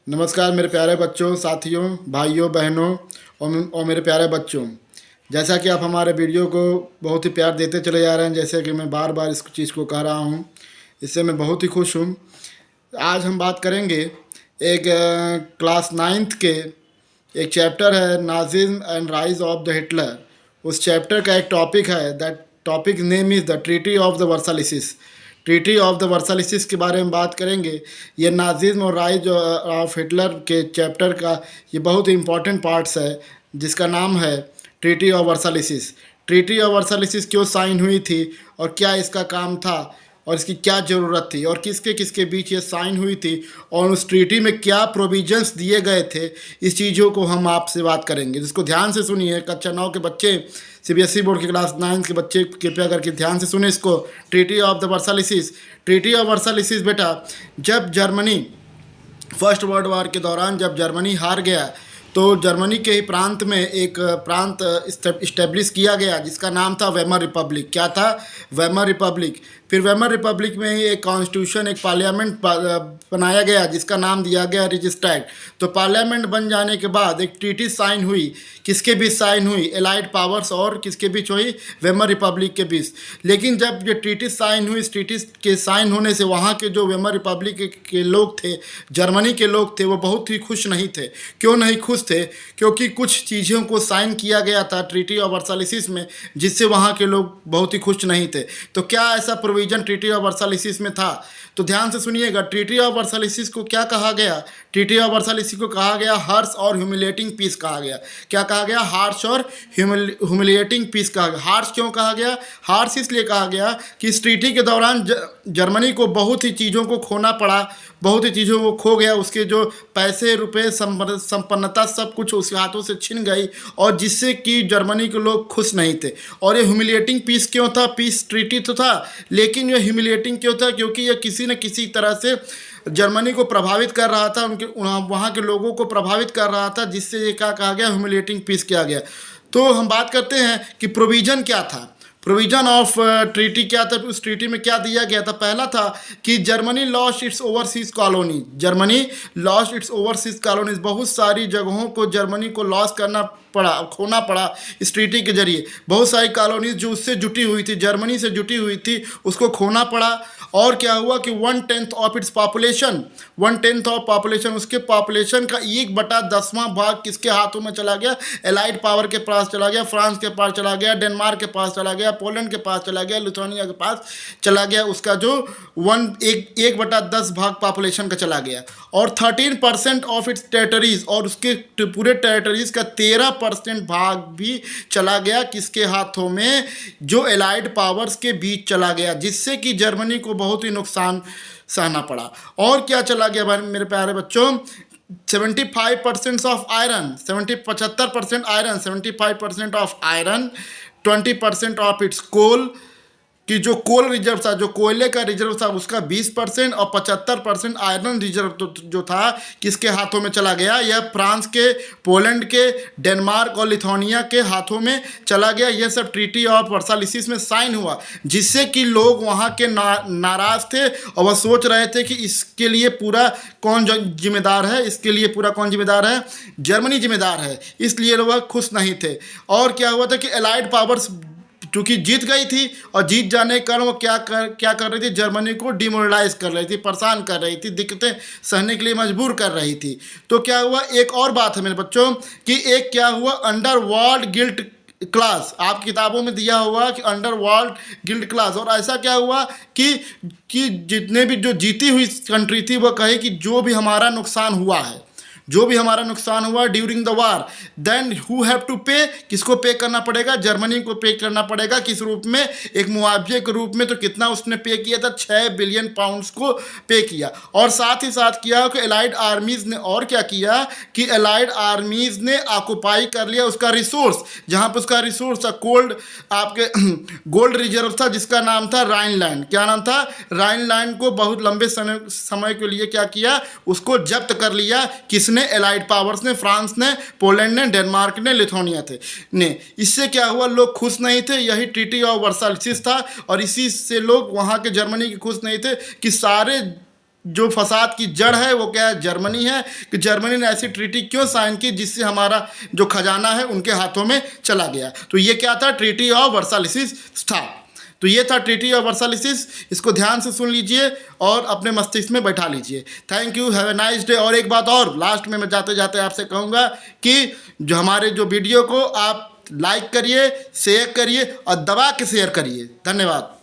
नमस्कार मेरे प्यारे बच्चों, साथियों, भाइयों, बहनों और मेरे प्यारे बच्चों। जैसा कि आप हमारे वीडियो को बहुत ही प्यार देते चले जा रहे हैं, जैसे कि मैं बार बार इस चीज़ को कह रहा हूँ, इससे मैं बहुत ही खुश हूँ। आज हम बात करेंगे एक क्लास 9th के एक चैप्टर है, Nazism and rise of the Hitler. उस चैप्टर का एक टॉपिक है, that topic name is the treaty of the Versailles. Treaty of the Versailles के बारे में बात करेंगे। ये नाजिज्म और राइज ऑफ हिटलर के चैप्टर का ये बहुत ही इम्पॉर्टेंट पार्ट्स है, जिसका नाम है ट्रीटी ऑफ वर्सालिसिस। ट्रीटी ऑफ वर्सालिसिस क्यों साइन हुई थी और क्या इसका काम था और इसकी क्या ज़रूरत थी और किसके किसके बीच ये साइन हुई थी और उस ट्रीटी में क्या प्रोविजंस दिए गए थे, इस चीज़ों को हम आपसे बात करेंगे। जिसको ध्यान से सुनिए, कक्षा 9 के बच्चे, सीबीएसई बोर्ड के क्लास 9 के बच्चे कृपया करके ध्यान से सुने इसको। Treaty of the Versailles. Treaty of Versailles बेटा, जब जर्मनी फर्स्ट वर्ल्ड वॉर के दौरान जब जर्मनी हार गया तो जर्मनी के ही प्रांत में एक प्रांत इस्टेब्लिश किया गया जिसका नाम था वेमर रिपब्लिक। क्या था? Weimar Republic. फिर वेमर रिपब्लिक में ही एक कॉन्स्टिट्यूशन, एक पार्लियामेंट बनाया गया जिसका नाम दिया गया रिजिस्ट्रैक्ट। तो पार्लियामेंट बन जाने के बाद एक ट्रीटी साइन हुई। किसके बीच साइन हुई? एलाइड पावर्स और किसके बीच हुई? वेमर रिपब्लिक के बीच। लेकिन जब ये ट्रीटी साइन हुई, इस ट्रीटी के साइन होने से वहाँ के जो वेमर रिपब्लिक के लोग थे, जर्मनी के लोग थे, वो बहुत ही खुश नहीं थे। क्यों नहीं खुश थे? क्योंकि कुछ चीज़ों को साइन किया गया था ट्रीटी ऑफ वर्सालिसिस में जिससे वहाँ के लोग बहुत ही खुश नहीं थे। तो क्या ऐसा प्रोविजन ट्रीटी ऑफ वर्सालिसिस में था? तो ध्यान से सुनिएगा। ट्रीटी ऑफ वर्सालिसिस को क्या कहा गया? ट्रीटी ऑफ वर्सालिसिस को कहा गया हार्श और ह्यूमिलेटिंग पीस कहा गया। क्या कहा गया? हार्श और ह्यूमिलेटिंग पीस कहा गया। हार्श क्यों कहा गया? हार्श इसलिए कहा गया कि इस ट्रीटी के दौरान जर्मनी को बहुत ही चीज़ों को खोना पड़ा, बहुत ही चीज़ों को खो गया। उसके जो पैसे, रुपए, संपन्नता सब कुछ उसके हाथों से छिन गई और जिससे कि जर्मनी के लोग खुश नहीं थे। और ये ह्यूमिलेटिंग पीस क्यों था? पीस ट्रीटी तो था, लेकिन ये ह्यूमिलेटिंग क्यों था? क्योंकि ये किसी न किसी तरह से जर्मनी को प्रभावित कर रहा था, उनके वहाँ के लोगों को प्रभावित कर रहा था, जिससे ये क्या कहा गया? ह्यूमिलेटिंग पीस किया गया। तो हम बात करते हैं कि प्रोविज़न क्या था। प्रोविज़न ऑफ ट्रीटी क्या था? उस ट्रीटी में क्या दिया गया था? पहला था कि Germany lost its overseas colony. Germany lost its overseas colonies. बहुत सारी जगहों को जर्मनी को लॉस करना पड़ा, खोना पड़ा इस ट्रीटी के जरिए। बहुत सारी कॉलोनीज जो उससे जुटी हुई थी, जर्मनी से जुटी हुई थी, उसको खोना पड़ा। और क्या हुआ कि 1/10 of its population, 1/10 of population, उसके पॉपुलेशन का 1/10वां भाग किसके हाथों में चला गया? एलाइड पावर के पास चला गया, फ्रांस के पास चला गया, डेनमार्क के पास चला गया, पोलैंड के पास चला गया, लिथुआनिया के पास चला गया। उसका जो 1/10 भाग पॉपुलेशन का चला गया। और 13% ऑफ इट्स टेरिटरीज, और उसके पूरे टेरिटरीज का 13% भाग भी चला गया किसके हाथों में? जो एलाइड पावर्स के बीच चला गया, जिससे कि जर्मनी को बहुत ही नुकसान सहना पड़ा। और क्या चला गया मेरे प्यारे बच्चों? 75% of iron, 75% iron, 75% of iron, 20% of its coal, कि जो कोल रिजर्व था, जो कोयले का रिजर्व था, उसका 20% और 75% आयरन रिजर्व जो था किसके हाथों में चला गया? यह फ्रांस के, पोलैंड के, डेनमार्क और लिथुआनिया के हाथों में चला गया। यह सब ट्रीटी ऑफ वर्सालिसिस में साइन हुआ, जिससे कि लोग वहाँ के नाराज़ थे और वह सोच रहे थे कि इसके लिए पूरा कौन जिम्मेदार है? इसके लिए पूरा कौन जिम्मेदार है? जर्मनी जिम्मेदार है। इसलिए वह खुश नहीं थे। और क्या हुआ था कि एलाइड पावर्स क्योंकि जीत गई थी और जीत जाने के कारण वो क्या कर रही थी? जर्मनी को डिमोरलाइज कर रही थी, परेशान कर रही थी, दिक्कतें सहने के लिए मजबूर कर रही थी। तो क्या हुआ? एक और बात है मेरे बच्चों कि एक क्या हुआ? Underworld guild class. आप किताबों में दिया हुआ कि अंडरवर्ल्ड गिल्ड क्लास। और ऐसा क्या हुआ कि जितने भी जो जीती हुई कंट्री थी वह कहे कि जो भी हमारा नुकसान हुआ है, जो भी हमारा नुकसान हुआ during the war, then who have to pay? किसको पे करना पड़ेगा? जर्मनी को पे करना पड़ेगा। किस रूप में? एक मुआवजे के रूप में। तो कितना उसने पे किया था? 6 बिलियन पाउंड्स को पे किया। और साथ ही साथ किया कि एलाइड आर्मीज़ ने, और क्या किया कि एलाइड आर्मीज़ ने ऑक्युपाई कर लिया उसका रिसोर्स, जहाँ पर उसका रिसोर्स था कोल्ड, आपके गोल्ड रिजर्व था, जिसका नाम था राइनलैंड। क्या नाम था? राइनलैंड को बहुत लंबे समय के लिए क्या किया? उसको जब्त कर लिया। किसने? एलाइड पावर्स ने, फ्रांस ने, पोलैंड ने, डेनमार्क ने, लिथुआनिया ने। इससे क्या हुआ? लोग खुश नहीं थे। यही ट्रीटी ऑफ वर्सालिसिस था और इसी से लोग वहाँ के जर्मनी के खुश नहीं थे कि सारे जो फसाद की जड़ है वो क्या है, जर्मनी है। कि जर्मनी ने ऐसी ट्रीटी क्यों साइन की जिससे हमारा जो खजाना है उनके हाथों में चला गया। तो ये क्या था, ट्रीटी ऑफ वर्सालिस था। तो ये था ट्रीटी ऑफ वर्सालिस। इसको ध्यान से सुन लीजिए और अपने मस्तिष्क में बैठा लीजिए। Thank you, have a nice day. और एक बात और लास्ट में मैं जाते जाते आपसे कहूँगा कि जो हमारे जो वीडियो को आप लाइक करिए, शेयर करिए और दबा के शेयर करिए। धन्यवाद।